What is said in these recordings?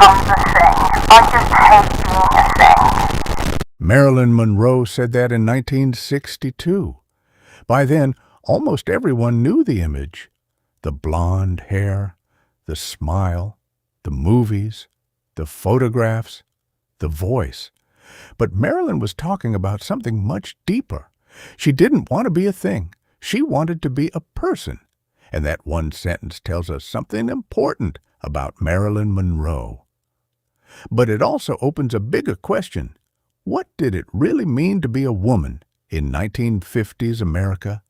becomes a thing. I just hate being a thing. Marilyn Monroe said that in 1962. By then, almost everyone knew the image. The blonde hair, the smile, the movies, the photographs, the voice. But Marilyn was talking about something much deeper. She didn't want to be a thing. She wanted to be a person. And that one sentence tells us something important about Marilyn Monroe. But it also opens a bigger question. What did it really mean to be a woman in 1950s America?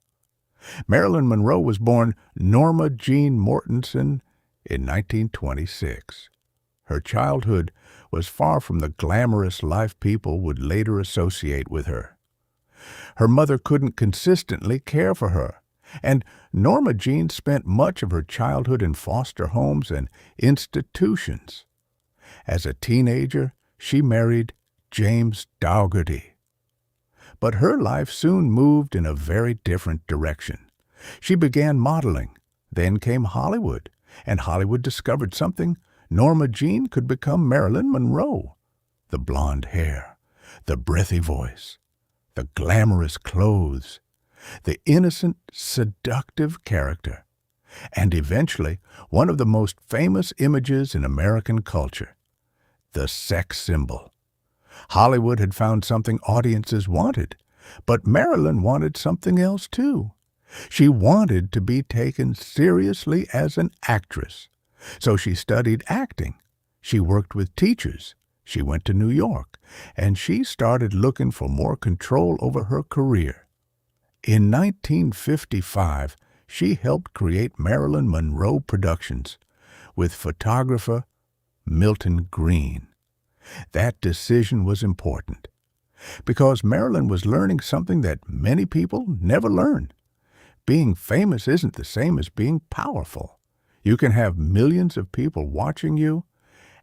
Marilyn Monroe was born Norma Jeane Mortensen in 1926. Her childhood was far from the glamorous life people would later associate with her. Her mother couldn't consistently care for her, and Norma Jeane spent much of her childhood in foster homes and institutions. As a teenager, she married James Dougherty. But her life soon moved in a very different direction. She began modeling, then came Hollywood, and Hollywood discovered something. Norma Jeane could become Marilyn Monroe. The blonde hair, the breathy voice, the glamorous clothes, the innocent, seductive character, and eventually one of the most famous images in American culture, the sex symbol. Hollywood had found something audiences wanted, but Marilyn wanted something else too. She wanted to be taken seriously as an actress. So she studied acting. She worked with teachers. She went to New York, and she started looking for more control over her career. In 1955, she helped create Marilyn Monroe Productions with photographer Milton Green. That decision was important because Marilyn was learning something that many people never learn. Being famous isn't the same as being powerful. You can have millions of people watching you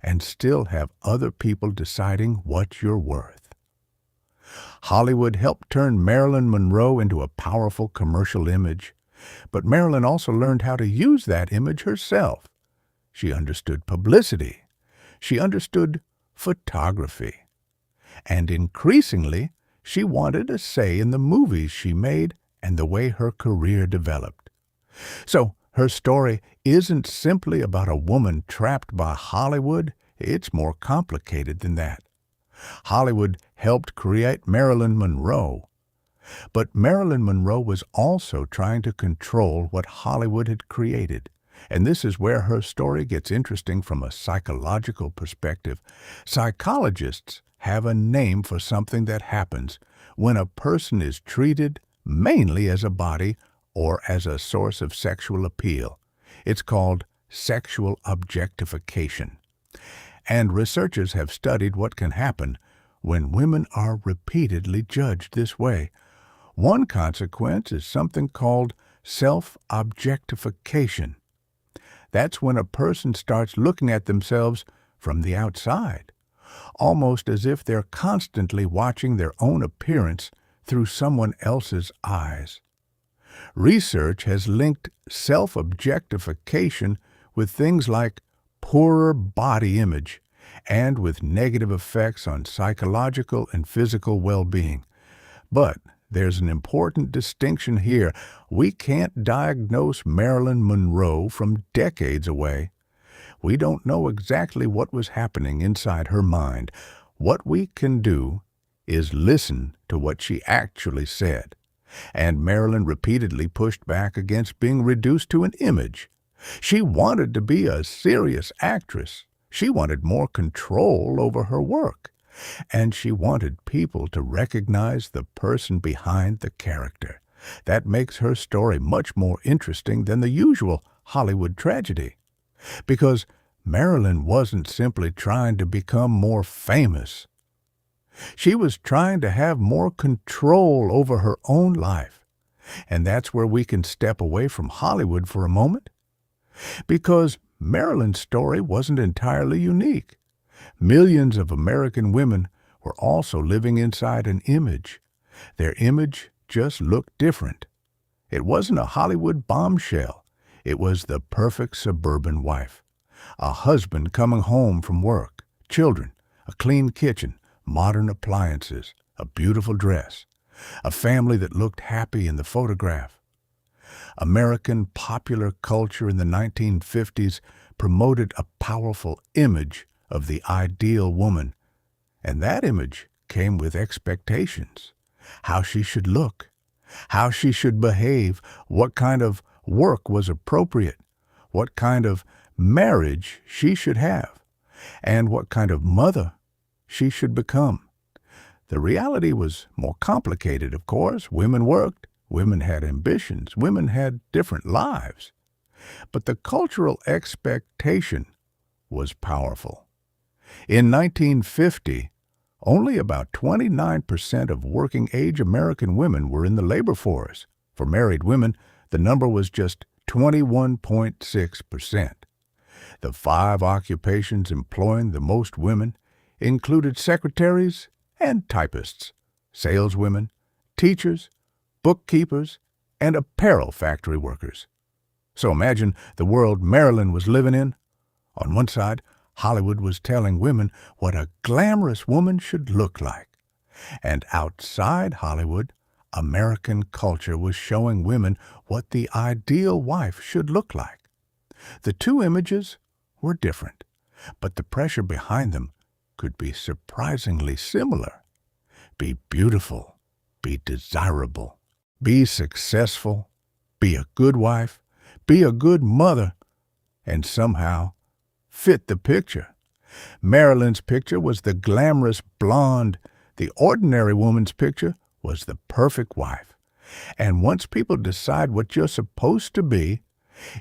and still have other people deciding what you're worth. Hollywood helped turn Marilyn Monroe into a powerful commercial image, but Marilyn also learned how to use that image herself. She understood publicity. She understood photography. And increasingly, she wanted a say in the movies she made and the way her career developed. So, her story isn't simply about a woman trapped by Hollywood. It's more complicated than that. Hollywood helped create Marilyn Monroe. But Marilyn Monroe was also trying to control what Hollywood had created. And this is where her story gets interesting from a psychological perspective. Psychologists have a name for something that happens when a person is treated mainly as a body or as a source of sexual appeal. It's called sexual objectification. And researchers have studied what can happen when women are repeatedly judged this way. One consequence is something called self-objectification. That's when a person starts looking at themselves from the outside, almost as if they're constantly watching their own appearance through someone else's eyes. Research has linked self-objectification with things like poorer body image and with negative effects on psychological and physical well-being. But there's an important distinction here. We can't diagnose Marilyn Monroe from decades away. We don't know exactly what was happening inside her mind. What we can do is listen to what she actually said. And Marilyn repeatedly pushed back against being reduced to an image. She wanted to be a serious actress. She wanted more control over her work. And she wanted people to recognize the person behind the character. That makes her story much more interesting than the usual Hollywood tragedy. Because Marilyn wasn't simply trying to become more famous. She was trying to have more control over her own life. And that's where we can step away from Hollywood for a moment. Because Marilyn's story wasn't entirely unique. Millions of American women were also living inside an image. Their image just looked different. It wasn't a Hollywood bombshell. It was the perfect suburban wife. A husband coming home from work, children, a clean kitchen, modern appliances, a beautiful dress, a family that looked happy in the photograph. American popular culture in the 1950s promoted a powerful image of the ideal woman, and that image came with expectations. How she should look, how she should behave, what kind of work was appropriate, what kind of marriage she should have, and what kind of mother she should become. The reality was more complicated, of course. Women worked, women had ambitions, women had different lives. But the cultural expectation was powerful. In 1950, only about 29% of working-age American women were in the labor force. For married women, the number was just 21.6%. The 5 occupations employing the most women included secretaries and typists, saleswomen, teachers, bookkeepers, and apparel factory workers. So imagine the world Marilyn was living in. On one side, Hollywood was telling women what a glamorous woman should look like. And outside Hollywood, American culture was showing women what the ideal wife should look like. The two images were different, but the pressure behind them could be surprisingly similar. Be beautiful, be desirable, be successful, be a good wife, be a good mother, and somehow fit the picture. Marilyn's picture was the glamorous blonde. The ordinary woman's picture was the perfect wife. And once people decide what you're supposed to be,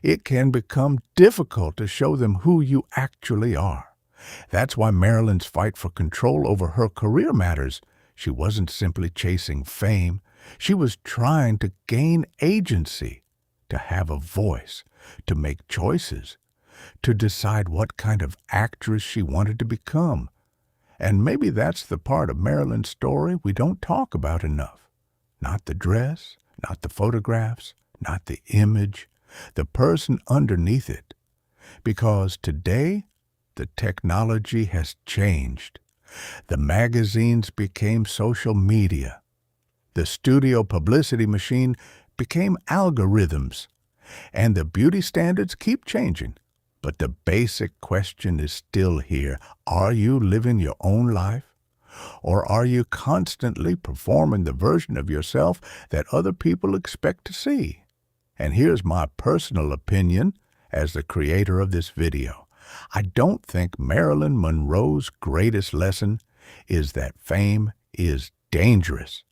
it can become difficult to show them who you actually are. That's why Marilyn's fight for control over her career matters. She wasn't simply chasing fame. She was trying to gain agency, to have a voice, to make choices, to decide what kind of actress she wanted to become. And maybe that's the part of Marilyn's story we don't talk about enough. Not the dress, not the photographs, not the image, the person underneath it. Because today, the technology has changed. The magazines became social media. The studio publicity machine became algorithms. And the beauty standards keep changing. But the basic question is still here. Are you living your own life? Or are you constantly performing the version of yourself that other people expect to see? And here's my personal opinion as the creator of this video. I don't think Marilyn Monroe's greatest lesson is that fame is dangerous.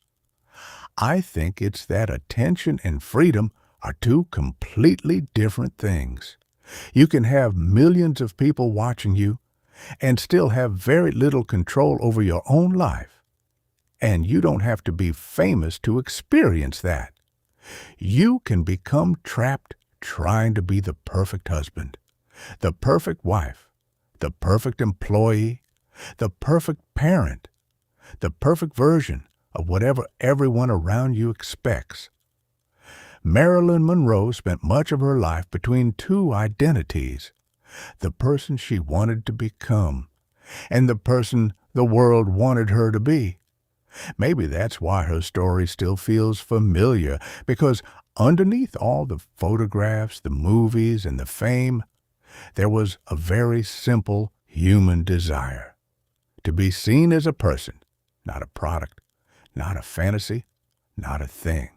I think it's that attention and freedom are two completely different things. You can have millions of people watching you and still have very little control over your own life. And you don't have to be famous to experience that. You can become trapped trying to be the perfect husband, the perfect wife, the perfect employee, the perfect parent, the perfect version of whatever everyone around you expects. Marilyn Monroe spent much of her life between two identities, the person she wanted to become and the person the world wanted her to be. Maybe that's why her story still feels familiar, because underneath all the photographs, the movies, and the fame, there was a very simple human desire to be seen as a person, not a product, not a fantasy, not a thing.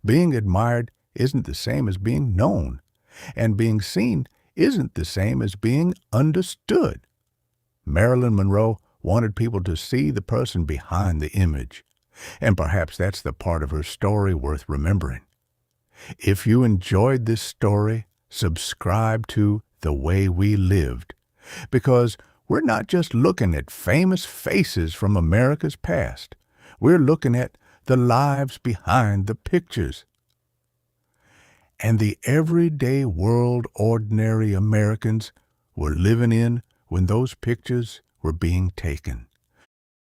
Being admired isn't the same as being known, and being seen isn't the same as being understood. Marilyn Monroe wanted people to see the person behind the image, and perhaps that's the part of her story worth remembering. If you enjoyed this story, subscribe to The Way We Lived, because we're not just looking at famous faces from America's past. We're looking at the lives behind the pictures and the everyday world ordinary Americans were living in when those pictures were being taken.